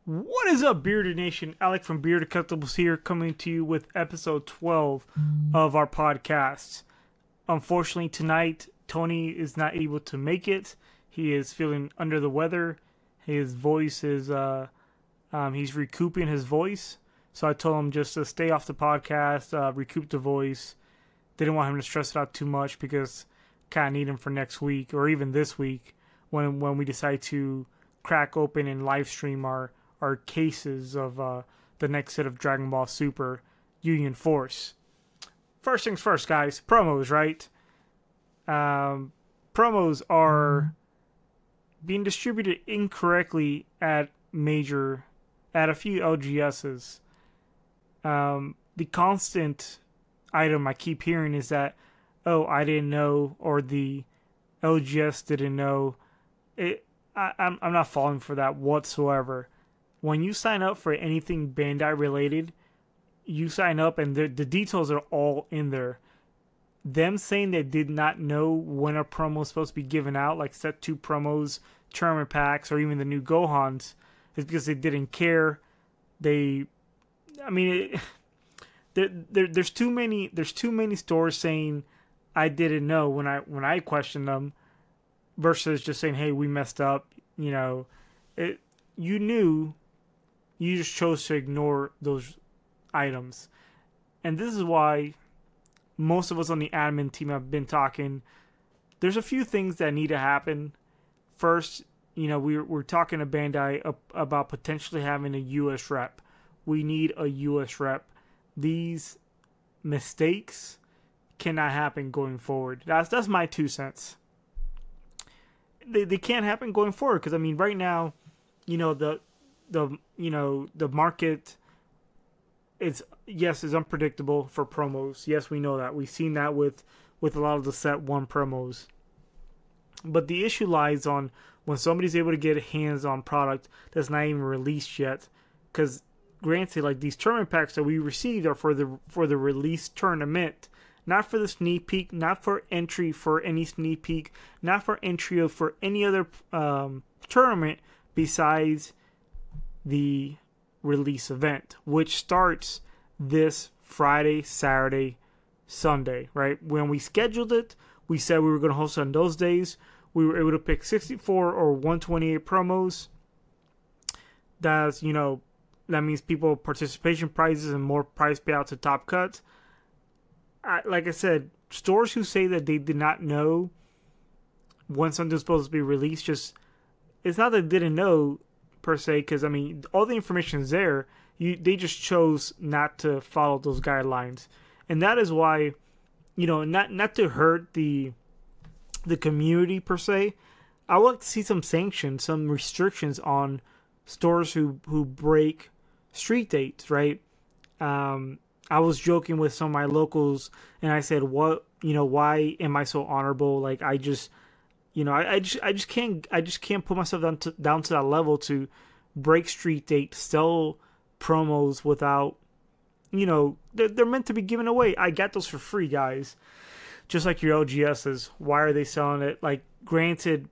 What is up, Bearded Nation? Allek from Bearded Collectibles here, coming to you with episode 12 of our podcast. Unfortunately, tonight, Tony is not able to make it. He is feeling under the weather. His voice is, he's recouping his voice. So I told him just to stay off the podcast, recoup the voice. Didn't want him to stress it out too much because kind of need him for next week or even this week when we decide to crack open and live stream our cases of the next set of Dragon Ball Super Union Force. First things first, guys. Promos, right? Promos are being distributed incorrectly at a few LGSs. The constant item I keep hearing is that, oh, I didn't know, or the LGS didn't know. I'm not falling for that whatsoever. When you sign up for anything Bandai related, you sign up and the details are all in there. Them saying they did not know when a promo is supposed to be given out, like set 2 promos, tournament packs, or even the new Gohans, is because they didn't care. There's too many stores saying I didn't know when I questioned them, versus just saying, hey, we messed up. You know, you knew. You just chose to ignore those items. And this is why most of us on the admin team have been talking. There's a few things that need to happen. First, you know, we're talking to Bandai about potentially having a US rep. We need a US rep. These mistakes cannot happen going forward. That's my 2 cents. They can't happen going forward because, I mean, right now, you know, the market is unpredictable for promos. Yes, we know that. We've seen that with a lot of the set 1 promos. But the issue lies on when somebody's able to get hands on product that's not even released yet. Because granted, like, these tournament packs that we received are for the release tournament, not for the sneak peek, not for entry for any sneak peek, not for entry for any other tournament besides the release event, which starts this Friday, Saturday, Sunday, right? When we scheduled it, we said we were going to host on those days. We were able to pick 64 or 128 promos. That's, you know, that means people participation prizes and more prize payouts to top cuts. Like I said, stores who say that they did not know when something's supposed to be released, it's not that they didn't know per se, because, I mean, all the information is there. They just chose not to follow those guidelines. And that is why, you know, not to hurt the community per se, I would like to see some sanctions, some restrictions on stores who break street dates, right? I was joking with some of my locals, and I said, "What, you know? Why am I so honorable? Like, I just can't put myself down to that level to break street date, sell promos without, you know, they're meant to be given away. I got those for free, guys. Just like your LGSs. Why are they selling it? Like, granted,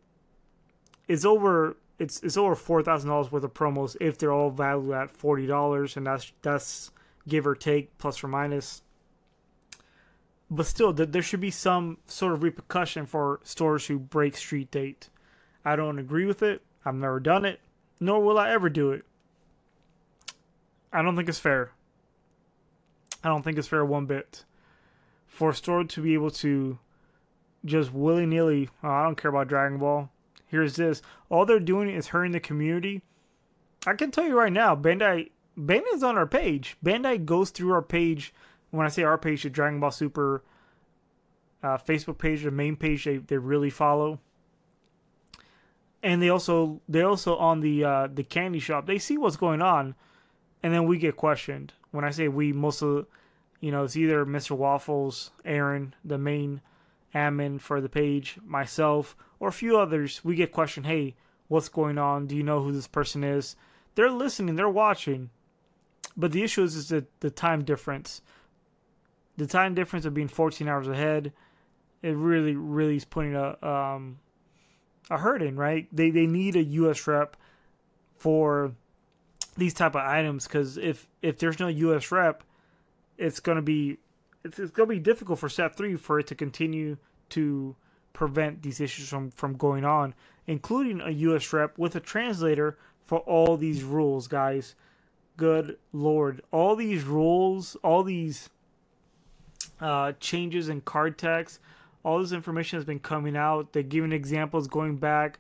it's over $4,000 worth of promos if they're all valued at $40, and that's give or take, plus or minus. But still, there should be some sort of repercussion for stores who break street date. I don't agree with it. I've never done it, nor will I ever do it. I don't think it's fair. I don't think it's fair one bit. For a store to be able to just willy-nilly, oh, I don't care about Dragon Ball, here's this. All they're doing is hurting the community. I can tell you right now, Bandai's on our page. Bandai goes through our page. When I say our page, the Dragon Ball Super Facebook page, the main page they really follow. And they also on the candy shop. They see what's going on, and then we get questioned. When I say we, most of, you know, it's either Mr. Waffles, Aaron, the main admin for the page, myself, or a few others. We get questioned. Hey, what's going on? Do you know who this person is? They're listening. They're watching. But the issue is the time difference. The time difference of being 14 hours ahead, it really is putting a hurt in, right? They need a U.S. rep for these type of items, because if there's no US rep, it's gonna be difficult for set 3 for it to continue to prevent these issues from going on, including a US rep with a translator for all these rules, guys. Good Lord. All these rules, all these changes in card text, all this information has been coming out. They're giving examples going back.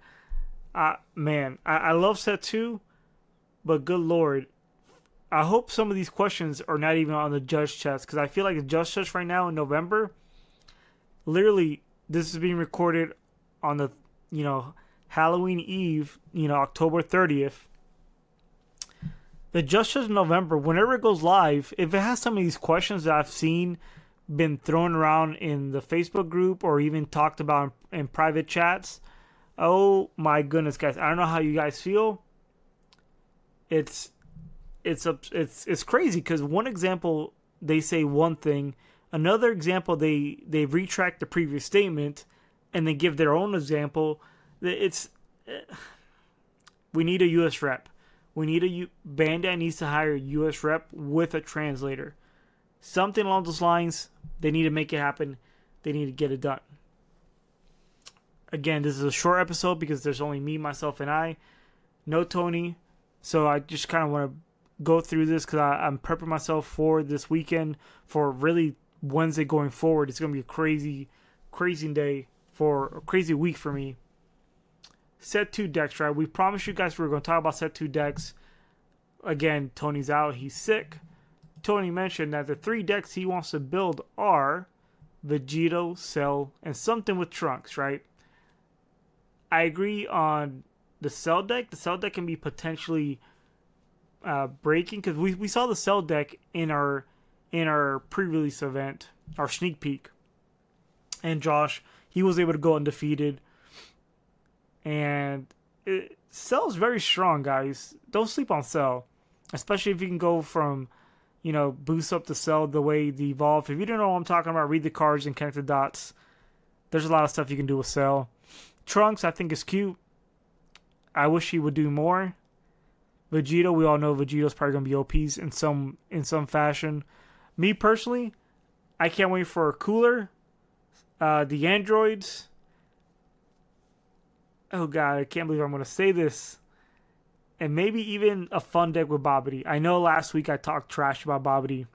Man, I love set 2, but good Lord. I hope some of these questions are not even on the judge chest, because I feel like the judge chest right now in November, literally, this is being recorded on the, Halloween Eve, October 30th. The judge chest in November, whenever it goes live, if it has some of these questions that I've seen been thrown around in the Facebook group or even talked about in private chats, oh my goodness, guys! I don't know how you guys feel. It's crazy, because one example they say one thing, another example they retract the previous statement, and they give their own example. We need a U.S. rep. Bandai needs to hire a U.S. rep with a translator. Something along those lines. They need to make it happen. They need to get it done. Again, this is a short episode because there's only me, myself, and I. No Tony. So I just kind of want to go through this because I'm prepping myself for this weekend, for really Wednesday going forward. It's going to be a crazy day, for a crazy week for me. Set 2 decks, right? We promised you guys we were going to talk about set 2 decks. Again, Tony's out. He's sick. Tony mentioned that the 3 decks he wants to build are Vegito, Cell, and something with Trunks, right? I agree on the Cell deck. The Cell deck can be potentially breaking, because we saw the Cell deck in our pre-release event, our sneak peek. And Josh, he was able to go undefeated. And Cell is very strong, guys. Don't sleep on Cell. Especially if you can go from, boost up the Cell the way the Evolve. If you don't know what I'm talking about, read the cards and connect the dots. There's a lot of stuff you can do with Cell. Trunks, I think, is cute. I wish he would do more. Vegito, we all know Vegito's probably going to be OPs in some fashion. Me, personally, I can't wait for a cooler. The androids. Oh, God, I can't believe I'm going to say this. And maybe even a fun deck with Babidi. I know last week I talked trash about Babidi.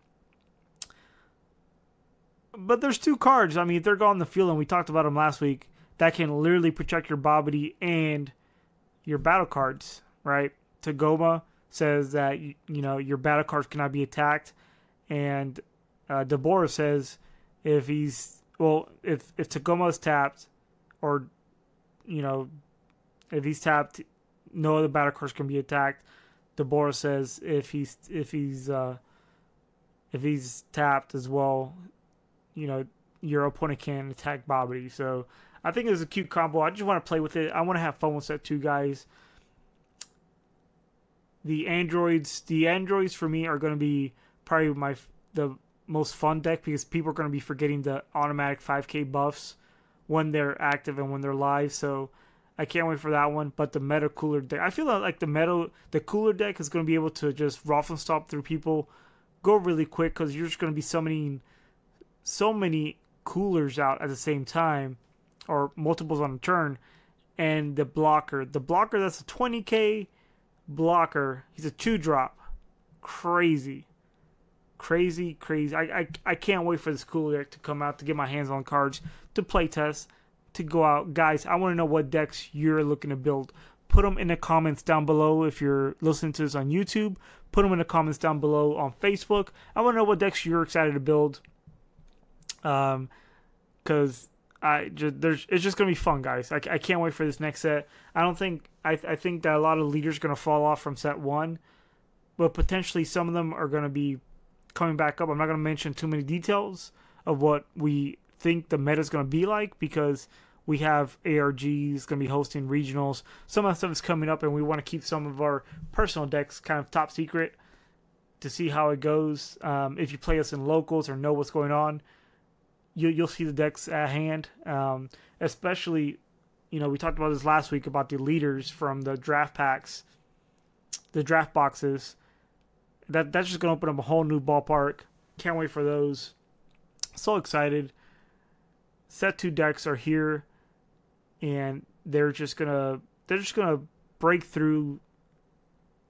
But there's 2 cards. I mean, if they're on the field, and we talked about them last week, that can literally protect your Babidi and your battle cards, right? Tagoma says that, your battle cards cannot be attacked. And Deborah says if Tagoma is tapped, or, if he's tapped, no other battle cards can be attacked. Deborah says if he's tapped as well, your opponent can attack Babidi. So I think it's a cute combo. I just want to play with it. I want to have fun with set 2, guys. The androids for me are going to be probably the most fun deck, because people are going to be forgetting the automatic 5k buffs when they're active and when they're live. So I can't wait for that one. But the meta cooler deck, I feel like the cooler deck is going to be able to just rough and stop through people, go really quick, because you're just going to be so many coolers out at the same time, or multiples on a turn. And the blocker that's a 20k blocker. He's a 2-drop. Crazy. I can't wait for this cooler deck to come out, to get my hands on cards, to play test, to go out. Guys, I want to know what decks you're looking to build. Put them in the comments down below. If you're listening to this on YouTube, put them in the comments down below on Facebook. I want to know what decks you're excited to build. Because it's just gonna be fun, guys. I can't wait for this next set. I think that a lot of leaders are gonna fall off from set 1, but potentially some of them are gonna be coming back up. I'm not gonna mention too many details of what we think the meta is gonna be like, because we have ARGs gonna be hosting regionals. Some of that stuff is coming up, and we want to keep some of our personal decks kind of top secret to see how it goes. If you play us in locals or know what's going on, you'll see the decks at hand. Especially, we talked about this last week about the leaders from the draft packs. the draft boxes. That's just gonna open up a whole new ballpark. Can't wait for those. So excited. Set 2 decks are here, and they're just gonna break through,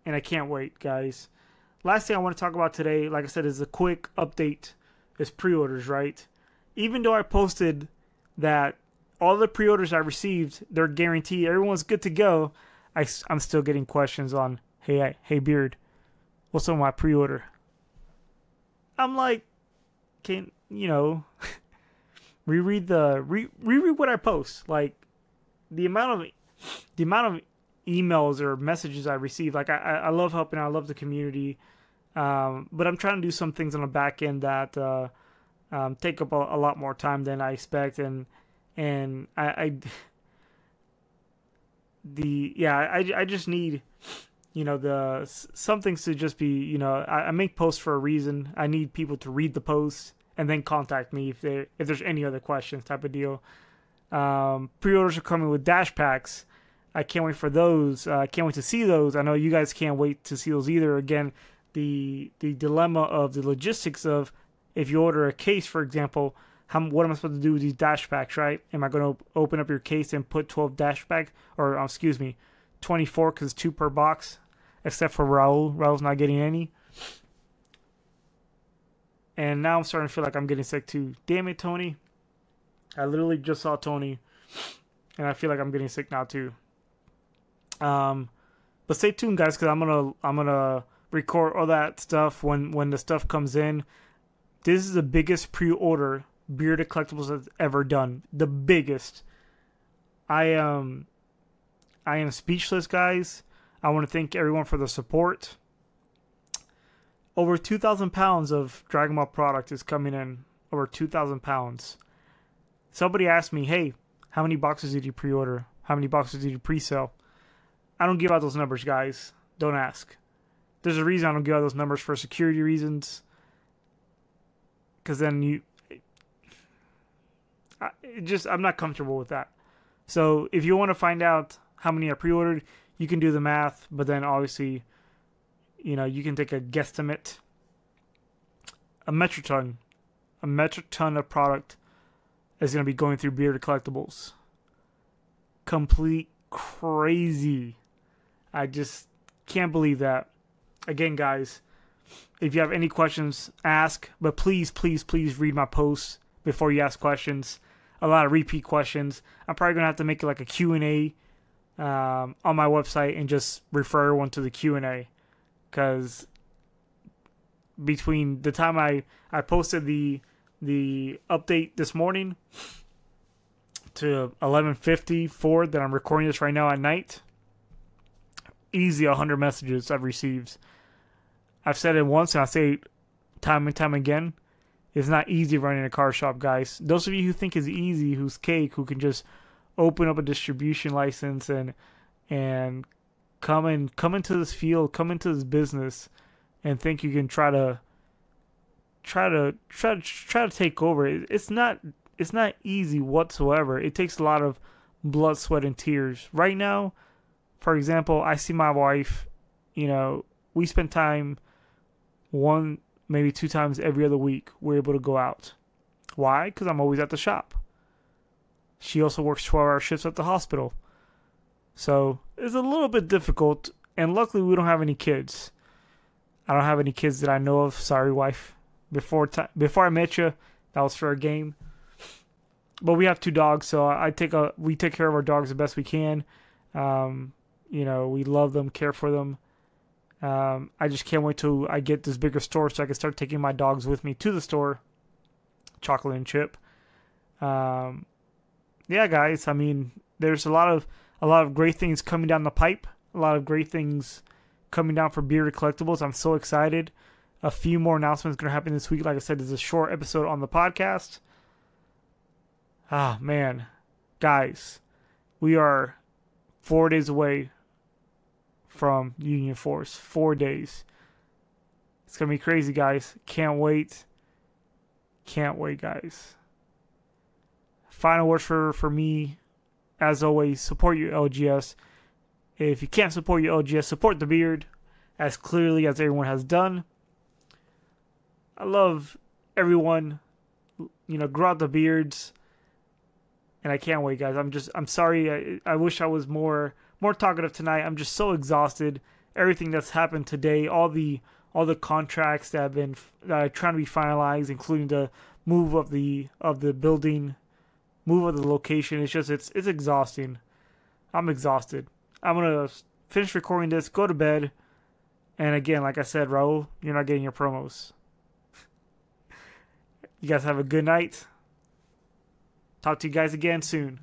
and I can't wait, guys. Last thing I want to talk about today, like I said, is a quick update. Is pre-orders, right? Even though I posted that all the pre-orders I received, they're guaranteed, everyone's good to go, I'm still getting questions on, hey Beard, what's on my pre-order? I'm like, can reread what I post. Like the amount of emails or messages I receive. Like I love helping. I love the community, but I'm trying to do some things on the back end that take up a lot more time than I expect, and I just need some things to just be, I make posts for a reason. I need people to read the posts and then contact me if there's any other questions, type of deal. Pre-orders are coming with dash packs. I can't wait for those. I can't wait to see those. I know you guys can't wait to see those either. Again, the dilemma of the logistics of, if you order a case, for example, what am I supposed to do with these dash packs, right? Am I going to open up your case and put 12 dash packs? Or, 24, because 2 per box, except for Raul. Raul's not getting any. And now I'm starting to feel like I'm getting sick too. Damn it, Tony. I literally just saw Tony, and I feel like I'm getting sick now too. But stay tuned, guys, because I'm gonna record all that stuff when the stuff comes in. This is the biggest pre-order Bearded Collectibles has ever done. The biggest. I am speechless, guys. I want to thank everyone for the support. Over 2,000 pounds of Dragon Ball product is coming in. Over 2,000 pounds. Somebody asked me, hey, how many boxes did you pre-order? How many boxes did you pre-sell? I don't give out those numbers, guys. Don't ask. There's a reason I don't give out those numbers, for security reasons. Because then I'm not comfortable with that. So if you want to find out how many I pre-ordered, you can do the math. But then obviously, you can take a guesstimate. A metric ton of product is going to be going through Bearded Collectibles. Complete crazy. I just can't believe that. Again, guys, if you have any questions, ask. But please, please, please read my posts before you ask questions. A lot of repeat questions. I'm probably going to have to make it like a Q&A on my website and just refer everyone to the Q&A. Because between the time I posted the update this morning to 11:54 that I'm recording this right now at night, easy 100 messages I've received. I've said it once and I say it time and time again. It's not easy running a car shop, guys. Those of you who think it's easy, who's cake, who can just open up a distribution license and come into this field, come into this business, and think you can try to take over. It's not easy whatsoever. It takes a lot of blood, sweat, and tears. Right now, for example, I see my wife. We spend time 1, maybe 2 times every other week. We're able to go out. Why? Because I'm always at the shop. She also works 12-hour shifts at the hospital. So it's a little bit difficult, and luckily we don't have any kids. I don't have any kids that I know of. Sorry, wife. Before I met you, that was for a game. But we have 2 dogs, so we take care of our dogs the best we can. We love them, care for them. I just can't wait till I get this bigger store so I can start taking my dogs with me to the store. Chocolate and Chip. Yeah, guys. There's a lot of great things coming down the pipe. A lot of great things coming down for Bearded Collectibles. I'm so excited. A few more announcements going to happen this week. Like I said, there's a short episode on the podcast. Ah, man. Guys, we are 4 days away from Union Force. 4 days. It's going to be crazy, guys. Can't wait. Can't wait, guys. Final words for me. As always, support your LGS. If you can't support your LGS, support the Beard. as clearly as everyone has done. I love everyone, grow out the beards, and I can't wait, guys. I'm sorry. I wish I was more talkative tonight. I'm just so exhausted. Everything that's happened today, all the contracts that are trying to be finalized, including the move of the building, move of the location. It's exhausting. I'm exhausted. I'm gonna finish recording this, go to bed, and again, like I said, Raul, you're not getting your promos. You guys have a good night. Talk to you guys again soon.